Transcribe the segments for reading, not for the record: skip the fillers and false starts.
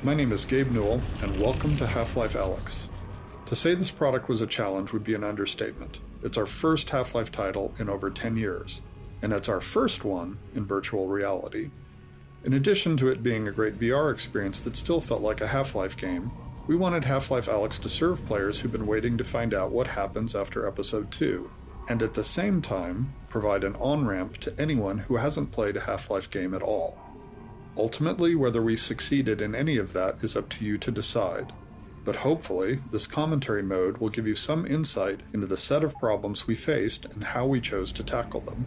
My name is Gabe Newell, and welcome to Half-Life Alyx. To say this product was a challenge would be an understatement. It's our first Half-Life title in over 10 years, and it's our first one in virtual reality. In addition to it being a great VR experience that still felt like a Half-Life game, we wanted Half-Life Alyx to serve players who've been waiting to find out what happens after Episode 2, and at the same time, provide an on-ramp to anyone who hasn't played a Half-Life game at all. Ultimately, whether we succeeded in any of that is up to you to decide. But hopefully, this commentary mode will give you some insight into the set of problems we faced and how we chose to tackle them.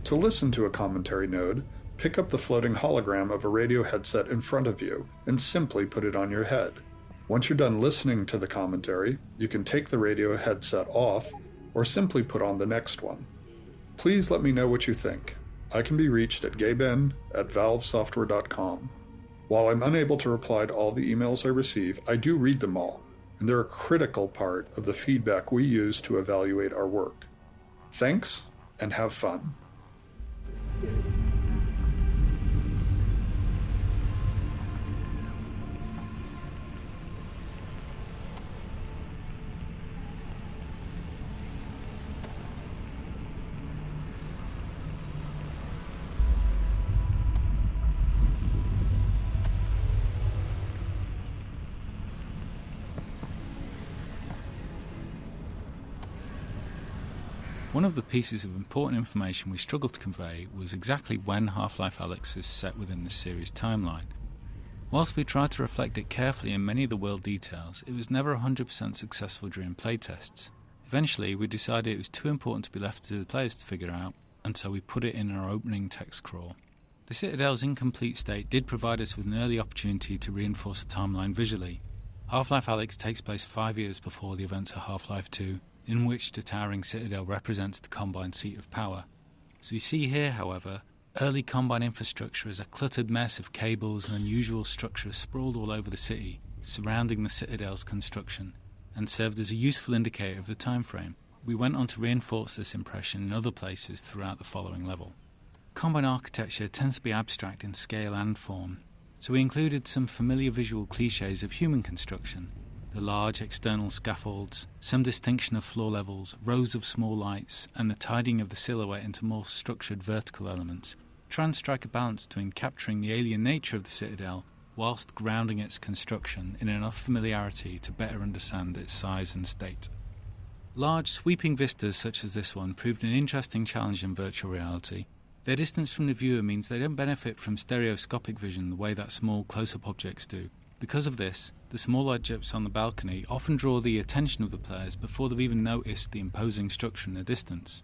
To listen to a commentary node, pick up the floating hologram of a radio headset in front of you and simply put it on your head. Once you're done listening to the commentary, you can take the radio headset off or simply put on the next one. Please let me know what you think. I can be reached at gaben@valvesoftware.com. While I'm unable to reply to all the emails I receive, I do read them all, and they're a critical part of the feedback we use to evaluate our work. Thanks, and have fun. One of the pieces of important information we struggled to convey was exactly when Half-Life Alyx is set within the series timeline. Whilst we tried to reflect it carefully in many of the world details, it was never 100% successful during playtests. Eventually, we decided it was too important to be left to the players to figure out, and so we put it in our opening text crawl. The Citadel's incomplete state did provide us with an early opportunity to reinforce the timeline visually. Half-Life Alyx takes place 5 years before the events of Half-Life 2, in which the towering Citadel represents the Combine seat of power. As we see here, however, early Combine infrastructure is a cluttered mess of cables and unusual structures sprawled all over the city, surrounding the Citadel's construction, and served as a useful indicator of the time frame. We went on to reinforce this impression in other places throughout the following level. Combine architecture tends to be abstract in scale and form, so we included some familiar visual cliches of human construction. The large external scaffolds, some distinction of floor levels, rows of small lights, and the tidying of the silhouette into more structured vertical elements, try and strike a balance between capturing the alien nature of the Citadel whilst grounding its construction in enough familiarity to better understand its size and state. Large, sweeping vistas such as this one proved an interesting challenge in virtual reality. Their distance from the viewer means they don't benefit from stereoscopic vision the way that small close-up objects do. Because of this, the small objects on the balcony often draw the attention of the players before they've even noticed the imposing structure in the distance.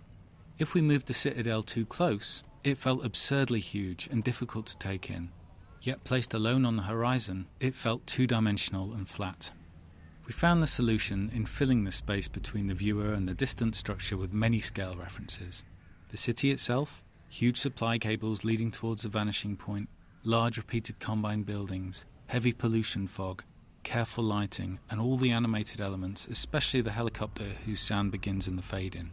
If we moved the Citadel too close, it felt absurdly huge and difficult to take in. Yet placed alone on the horizon, it felt two-dimensional and flat. We found the solution in filling the space between the viewer and the distant structure with many scale references. The city itself, huge supply cables leading towards the vanishing point, large repeated Combine buildings, heavy pollution fog, careful lighting, and all the animated elements, especially the helicopter whose sound begins in the fade-in.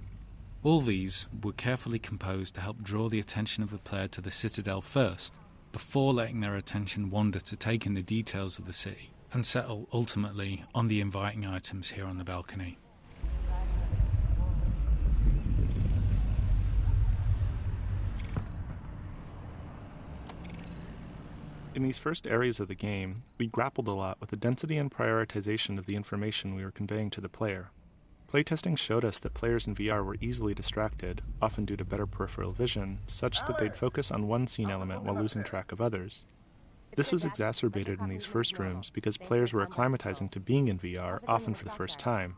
All these were carefully composed to help draw the attention of the player to the Citadel first, before letting their attention wander to take in the details of the city, and settle ultimately on the inviting items here on the balcony. In these first areas of the game, we grappled a lot with the density and prioritization of the information we were conveying to the player. Playtesting showed us that players in VR were easily distracted, often due to better peripheral vision, such that they'd focus on one scene element while losing track of others. This was exacerbated in these first rooms because players were acclimatizing to being in VR, often for the first time.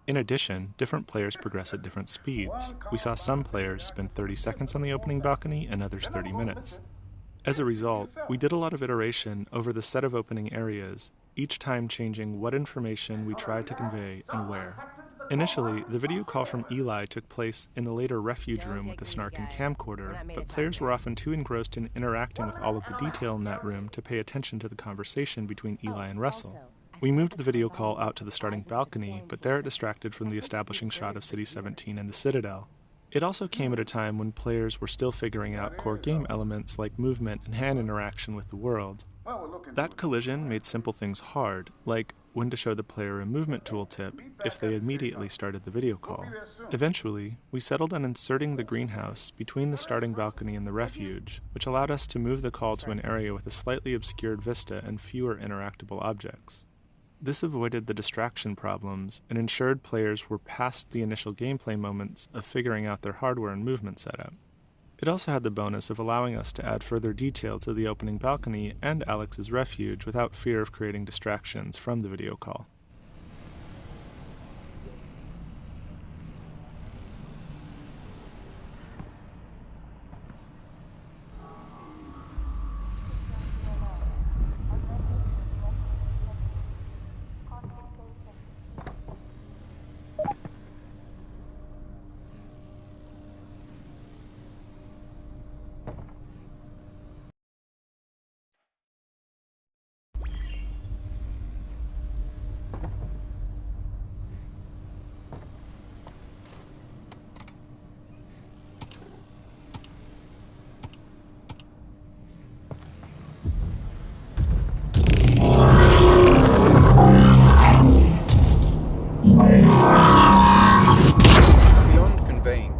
In addition, different players progress at different speeds. We saw some players spend 30 seconds on the opening balcony and others 30 minutes. As a result, we did a lot of iteration over the set of opening areas, each time changing what information we tried to convey and where. Initially, the video call from Eli took place in the later refuge room with the snarking camcorder, but players were often too engrossed in interacting with all of the detail in that room to pay attention to the conversation between Eli and Russell. We moved the video call out to the starting balcony, but there it distracted from the establishing shot of City 17 and the Citadel. It also came at a time when players were still figuring out core game elements like movement and hand interaction with the world. That collision made simple things hard, like when to show the player a movement tooltip if they immediately started the video call. Eventually, we settled on inserting the greenhouse between the starting balcony and the refuge, which allowed us to move the call to an area with a slightly obscured vista and fewer interactable objects. This avoided the distraction problems and ensured players were past the initial gameplay moments of figuring out their hardware and movement setup. It also had the bonus of allowing us to add further detail to the opening balcony and Alyx's refuge without fear of creating distractions from the video call.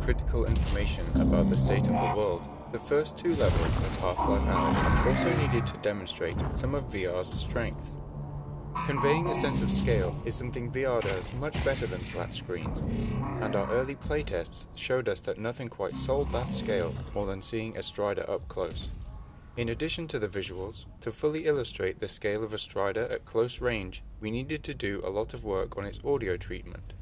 Critical information about the state of the world, the first two levels of Half-Life Alyx also needed to demonstrate some of VR's strengths. Conveying a sense of scale is something VR does much better than flat screens, and our early playtests showed us that nothing quite sold that scale more than seeing a Strider up close. In addition to the visuals, to fully illustrate the scale of a Strider at close range, we needed to do a lot of work on its audio treatment.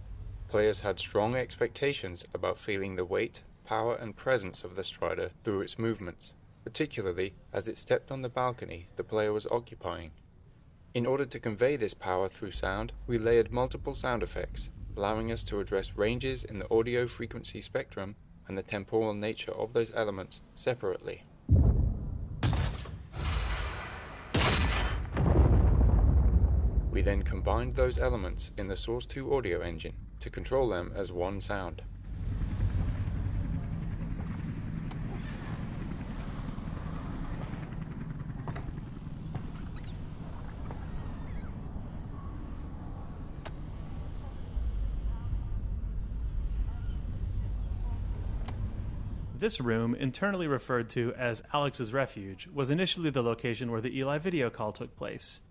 Players had strong expectations about feeling the weight, power and presence of the Strider through its movements, particularly as it stepped on the balcony the player was occupying. In order to convey this power through sound, we layered multiple sound effects, allowing us to address ranges in the audio frequency spectrum and the temporal nature of those elements separately. We then combined those elements in the Source 2 audio engine to control them as one sound. This room, internally referred to as Alyx's Refuge, was initially the location where the Eli video call took place.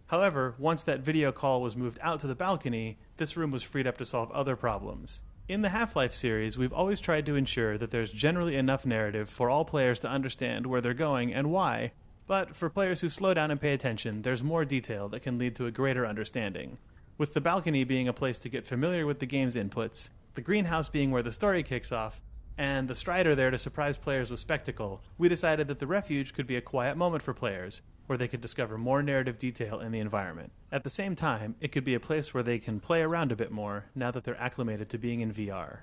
However, once that video call was moved out to the balcony, this room was freed up to solve other problems. In the Half-Life series, we've always tried to ensure that there's generally enough narrative for all players to understand where they're going and why, but for players who slow down and pay attention, there's more detail that can lead to a greater understanding. With the balcony being a place to get familiar with the game's inputs, the greenhouse being where the story kicks off, and the Strider there to surprise players with spectacle, we decided that the Refuge could be a quiet moment for players, where they could discover more narrative detail in the environment. At the same time, it could be a place where they can play around a bit more now that they're acclimated to being in VR.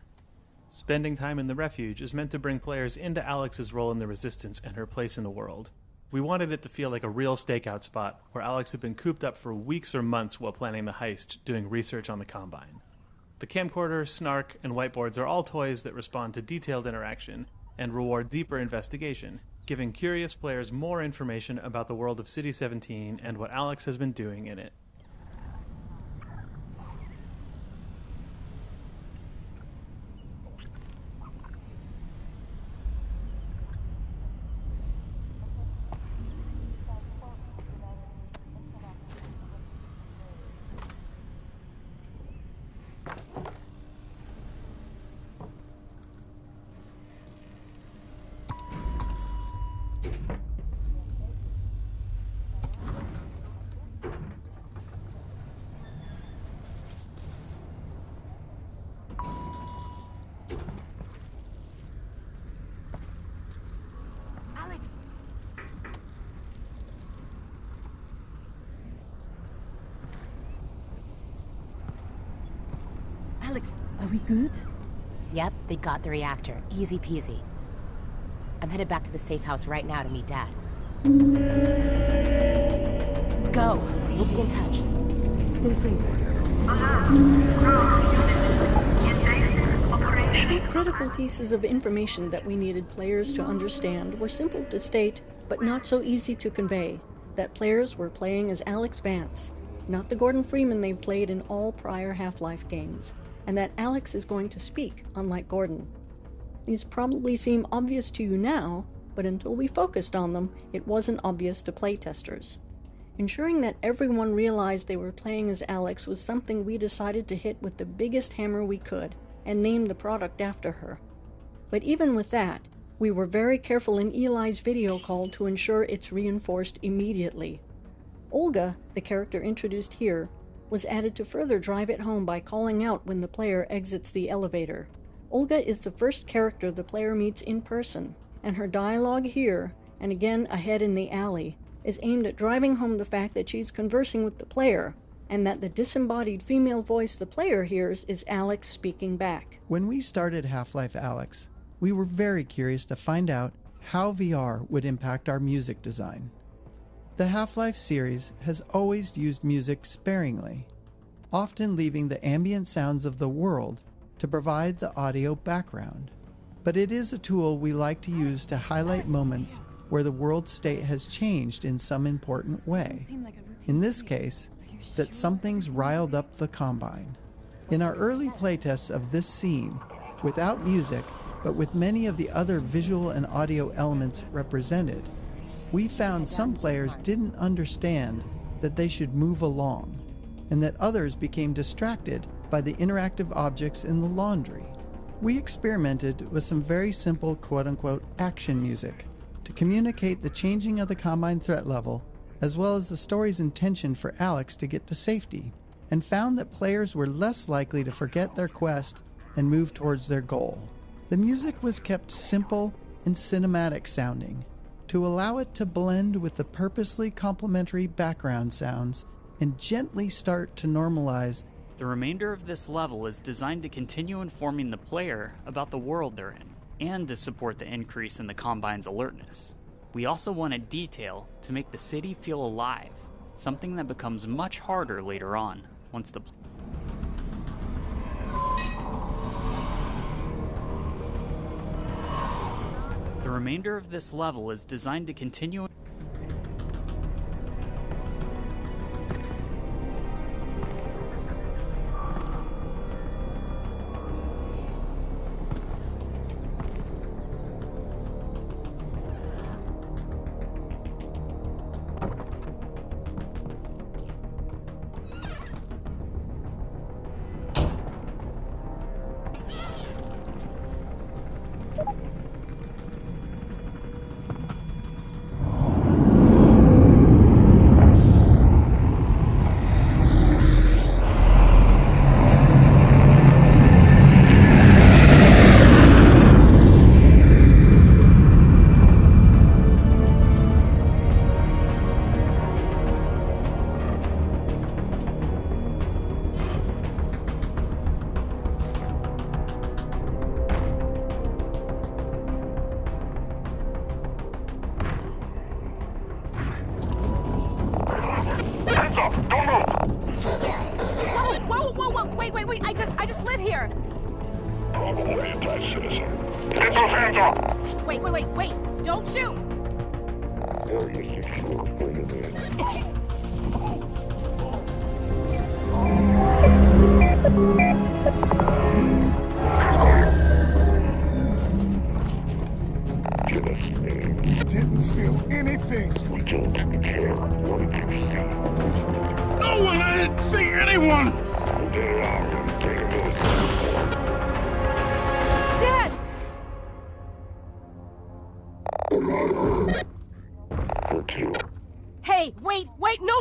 Spending time in the Refuge is meant to bring players into Alyx's role in the Resistance and her place in the world. We wanted it to feel like a real stakeout spot, where Alyx had been cooped up for weeks or months while planning the heist, doing research on the Combine. The camcorder, snark, and whiteboards are all toys that respond to detailed interaction and reward deeper investigation, giving curious players more information about the world of City 17 and what Alyx has been doing in it. Alyx, are we good? Yep, they got the reactor. Easy peasy. I'm headed back to the safe house right now to meet Dad. Go! We'll be in touch. Stay safe. Alert! Ground unit. Invasive operation Critical pieces of information that we needed players to understand were simple to state, but not so easy to convey. That players were playing as Alyx Vance, not the Gordon Freeman they've played in all prior Half-Life games, and that Alyx is going to speak, unlike Gordon. These probably seem obvious to you now, but until we focused on them, it wasn't obvious to playtesters. Ensuring that everyone realized they were playing as Alyx was something we decided to hit with the biggest hammer we could, and named the product after her. But even with that, we were very careful in Eli's video call to ensure it's reinforced immediately. Olga, the character introduced here, was added to further drive it home by calling out when the player exits the elevator. Olga is the first character the player meets in person, and her dialogue here, and again ahead in the alley, is aimed at driving home the fact that she's conversing with the player, and that the disembodied female voice the player hears is Alyx speaking back. When we started Half-Life Alyx, we were very curious to find out how VR would impact our music design. The Half-Life series has always used music sparingly, often leaving the ambient sounds of the world to provide the audio background. But it is a tool we like to use to highlight moments where the world state has changed in some important way. In this case, that something's riled up the Combine. In our early playtests of this scene, without music, but with many of the other visual and audio elements represented, we found some players didn't understand that they should move along, and that others became distracted by the interactive objects in the laundry. We experimented with some very simple quote-unquote action music to communicate the changing of the Combine threat level, as well as the story's intention for Alyx to get to safety, and found that players were less likely to forget their quest and move towards their goal. The music was kept simple and cinematic sounding to allow it to blend with the purposely complementary background sounds and gently start to normalize. The remainder of this level is designed to continue informing the player about the world they're in, and to support the increase in the Combine's alertness. We also wanted detail to make the city feel alive, something that becomes much harder later on, once the remainder of this level is designed to continue. Wait, I just live here. Probably anti-citizen. Get those hands up! Wait, don't shoot! Area secure, bring him in. Give us names. Didn't steal anything. We don't care. What did you see? No one! I didn't see anyone! Get around and take a minute. Dad! For two. Hey, wait, no!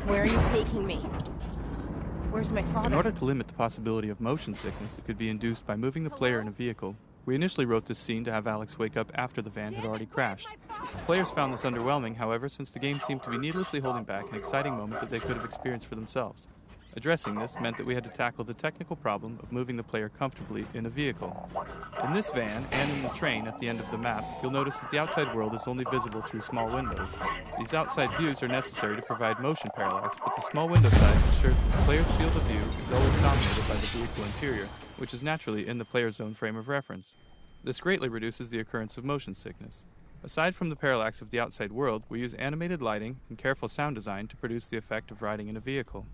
Where are you taking me? Where's my father? In order to limit the possibility of motion sickness that could be induced by moving the player in a vehicle, We initially wrote this scene to have Alex wake up after the van had already crashed. Players found this underwhelming, however, since the game seemed to be needlessly holding back an exciting moment that they could have experienced for themselves. Addressing this meant that we had to tackle the technical problem of moving the player comfortably in a vehicle. In this van, and in the train at the end of the map, you'll notice that the outside world is only visible through small windows. These outside views are necessary to provide motion parallax, but the small window size ensures that the player's field of view is always dominated by the vehicle interior, which is naturally in the player's own frame of reference. This greatly reduces the occurrence of motion sickness. Aside from the parallax of the outside world, we use animated lighting and careful sound design to produce the effect of riding in a vehicle.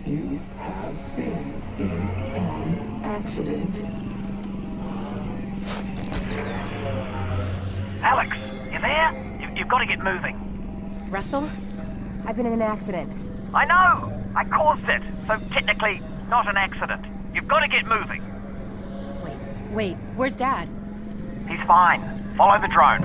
You have been in an accident. Alex, you there? You've got to get moving. Russell? I've been in an accident. I know! I caused it, so technically not an accident. You've got to get moving. Wait, where's Dad? He's fine. Follow the drone.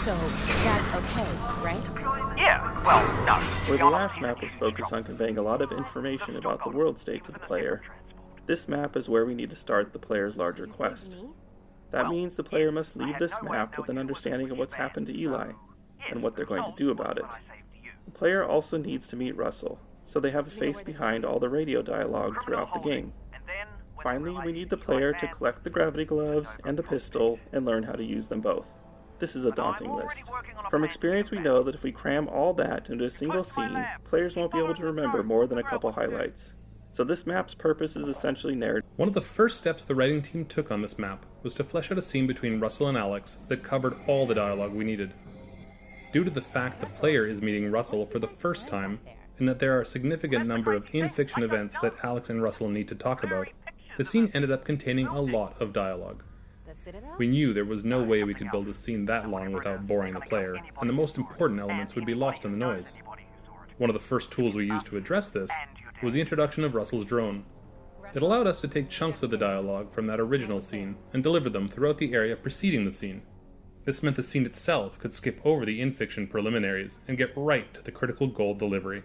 So, Dad's okay, right? Yeah, well, no. Where the last map was focused on conveying a lot of information about the world state to the player, this map is where we need to start the player's larger quest. That means the player must leave this map with an understanding of what's happened to Eli, and what they're going to do about it. The player also needs to meet Russell, so they have a face behind all the radio dialogue throughout the game. Finally, we need the player to collect the gravity gloves and the pistol and learn how to use them both. This is a daunting list. From experience, we know that if we cram all that into a single scene, players won't be able to remember more than a couple highlights. So this map's purpose is essentially narrative. One of the first steps the writing team took on this map was to flesh out a scene between Russell and Alex that covered all the dialogue we needed. Due to the fact the player is meeting Russell for the first time, and that there are a significant number of in-fiction events that Alex and Russell need to talk about, the scene ended up containing a lot of dialogue. We knew there was no way we could build a scene that long without boring the player, and the most important elements would be lost in the noise. One of the first tools we used to address this was the introduction of Russell's drone. It allowed us to take chunks of the dialogue from that original scene and deliver them throughout the area preceding the scene. This meant the scene itself could skip over the in-fiction preliminaries and get right to the critical goal delivery.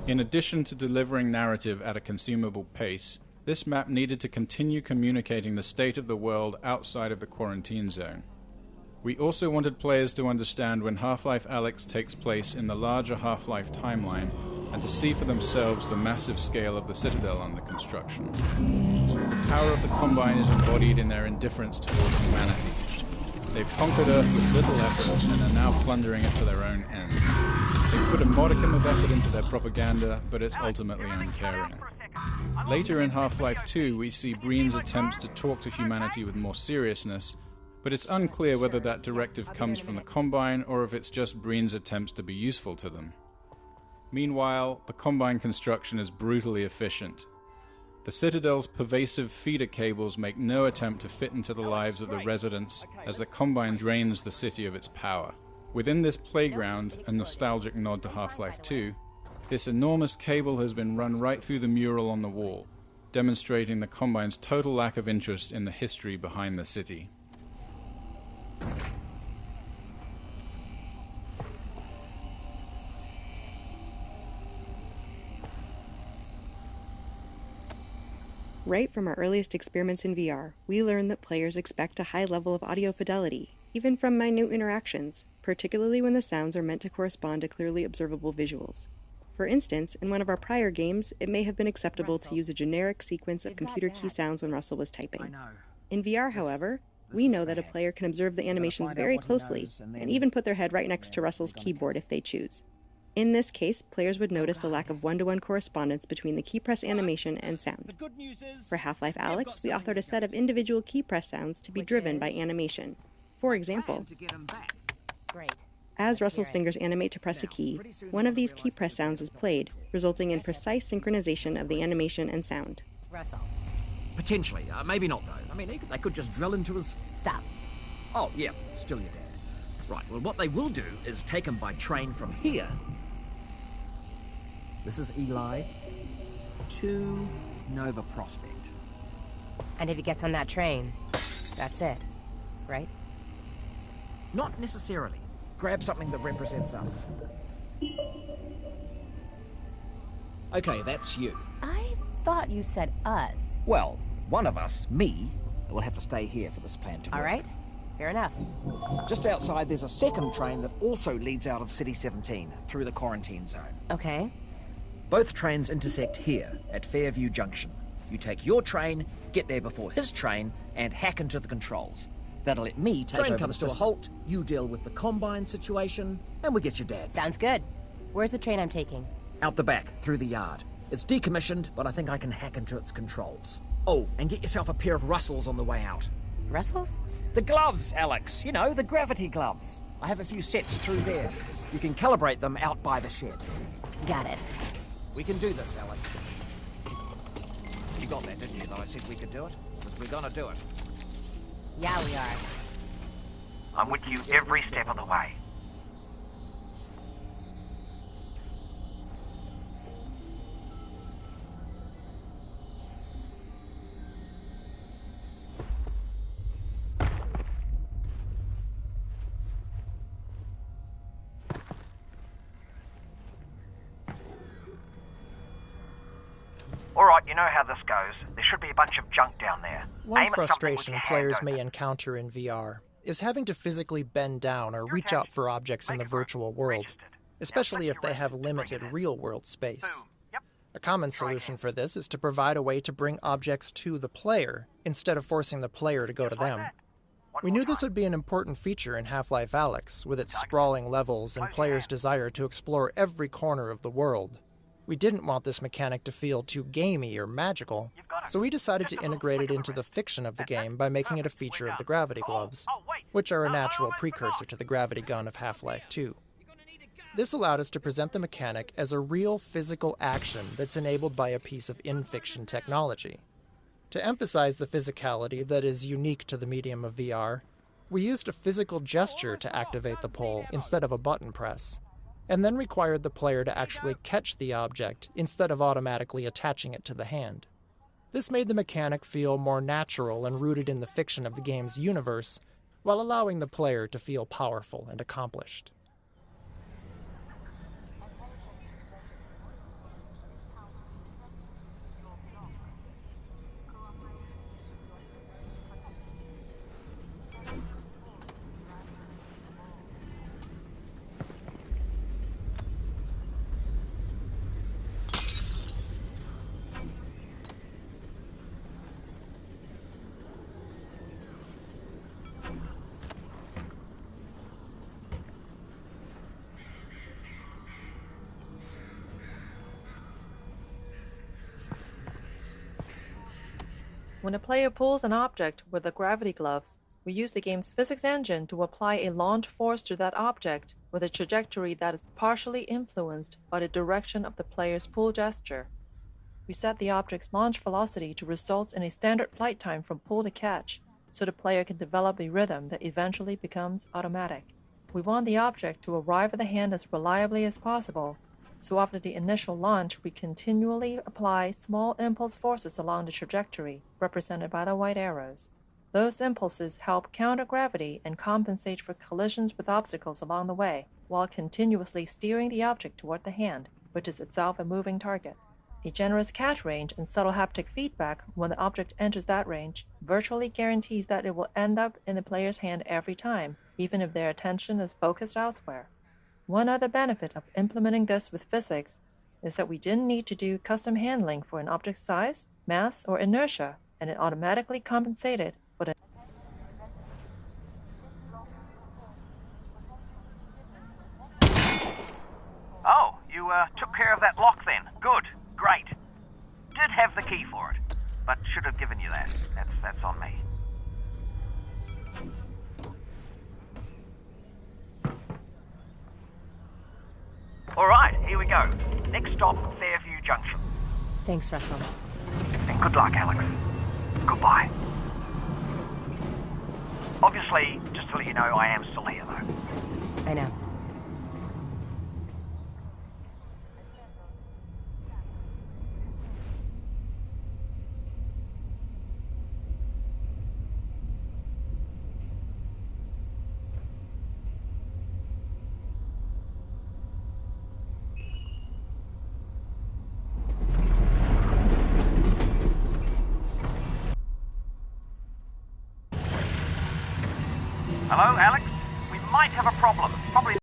In addition to delivering narrative at a consumable pace, this map needed to continue communicating the state of the world outside of the quarantine zone. We also wanted players to understand when Half-Life Alyx takes place in the larger Half-Life timeline, and to see for themselves the massive scale of the Citadel under construction. The power of the Combine is embodied in their indifference towards humanity. They've conquered Earth with little effort and are now plundering it for their own ends. They've put a modicum of effort into their propaganda, but it's ultimately uncaring. Later in Half-Life 2, we see Breen's attempts to talk to humanity with more seriousness, but it's unclear whether that directive comes from the Combine or if it's just Breen's attempts to be useful to them. Meanwhile, the Combine construction is brutally efficient. The Citadel's pervasive feeder cables make no attempt to fit into the lives of the residents as the Combine drains the city of its power. Within this playground, a nostalgic nod to Half-Life 2, this enormous cable has been run right through the mural on the wall, demonstrating the Combine's total lack of interest in the history behind the city. Right from our earliest experiments in VR, we learned that players expect a high level of audio fidelity, even from minute interactions, particularly when the sounds are meant to correspond to clearly observable visuals. For instance, in one of our prior games, it may have been acceptable to use a generic sequence of computer key sounds when Russell was typing. In VR, however, we know that a player can observe the animations very closely, and even put their head right next to Russell's keyboard if they choose. In this case, players would notice a lack of one-to-one correspondence between the key press animation and sound. For Half-Life Alyx, we authored a set of individual key press sounds to be driven by animation. For example, as Russell's fingers animate to press a key, one of these key press sounds is played, resulting in precise synchronization of the animation and sound. Russell. Potentially. Maybe not, though. I mean, they could just drill into his... Stop. Oh, yeah, still your dad. Right, well, what they will do is take him by train from here. This is Eli to Nova Prospect. And if he gets on that train, that's it, right? Not necessarily. Grab something that represents us. Okay, that's you. I thought you said us. Well, one of us, me, will have to stay here for this plan to work. All right, fair enough. Just outside, there's a second train that also leads out of City 17 through the quarantine zone. Okay. Both trains intersect here at Fairview Junction. You take your train, get there before his train, and hack into the controls. That'll let me take over the system. Train comes to a halt, you deal with the Combine situation, and we get your dad. Sounds good. Where's the train I'm taking? Out the back, through the yard. It's decommissioned, but I think I can hack into its controls. Oh, and get yourself a pair of Russells on the way out. Russells? The gloves, Alex. You know, the gravity gloves. I have a few sets through there. You can calibrate them out by the shed. Got it. We can do this, Alex. You got that, didn't you, that I said we could do it? Because we're gonna do it. Yeah, we are. I'm with you every step of the way. Alright, you know how this goes. There should be a bunch of junk down there. One frustration players may encounter in VR is having to physically bend down or reach out for objects in the virtual world, especially if they have limited real-world space. A common solution for this is to provide a way to bring objects to the player, instead of forcing the player to go to them. We knew this would be an important feature in Half-Life Alyx, with its sprawling levels and players' desire to explore every corner of the world. We didn't want this mechanic to feel too gamey or magical, so we decided to integrate it into the fiction of the game by making it a feature of the gravity gloves, which are a natural precursor to the gravity gun of Half-Life 2. This allowed us to present the mechanic as a real physical action that's enabled by a piece of in-fiction technology. To emphasize the physicality that is unique to the medium of VR, we used a physical gesture to activate the pole instead of a button press, and then required the player to actually catch the object instead of automatically attaching it to the hand. This made the mechanic feel more natural and rooted in the fiction of the game's universe, while allowing the player to feel powerful and accomplished. When a player pulls an object with the gravity gloves, we use the game's physics engine to apply a launch force to that object with a trajectory that is partially influenced by the direction of the player's pull gesture. We set the object's launch velocity to result in a standard flight time from pull to catch, so the player can develop a rhythm that eventually becomes automatic. We want the object to arrive at the hand as reliably as possible, so after the initial launch we continually apply small impulse forces along the trajectory, represented by the white arrows. Those impulses help counter gravity and compensate for collisions with obstacles along the way, while continuously steering the object toward the hand, which is itself a moving target. A generous catch range and subtle haptic feedback when the object enters that range virtually guarantees that it will end up in the player's hand every time, even if their attention is focused elsewhere. One other benefit of implementing this with physics is that we didn't need to do custom handling for an object's size, mass, or inertia, and it automatically compensated for the Oh, you took care of that lock then. Good. Great. Did have the key for it, but should have given you that. That's on me. Alright, here we go. Next stop, Fairview Junction. Thanks, Russell. And good luck, Alex. Goodbye. Obviously, just to let you know, I am still here, though. I know. Hello, Alex? We might have a problem. Probably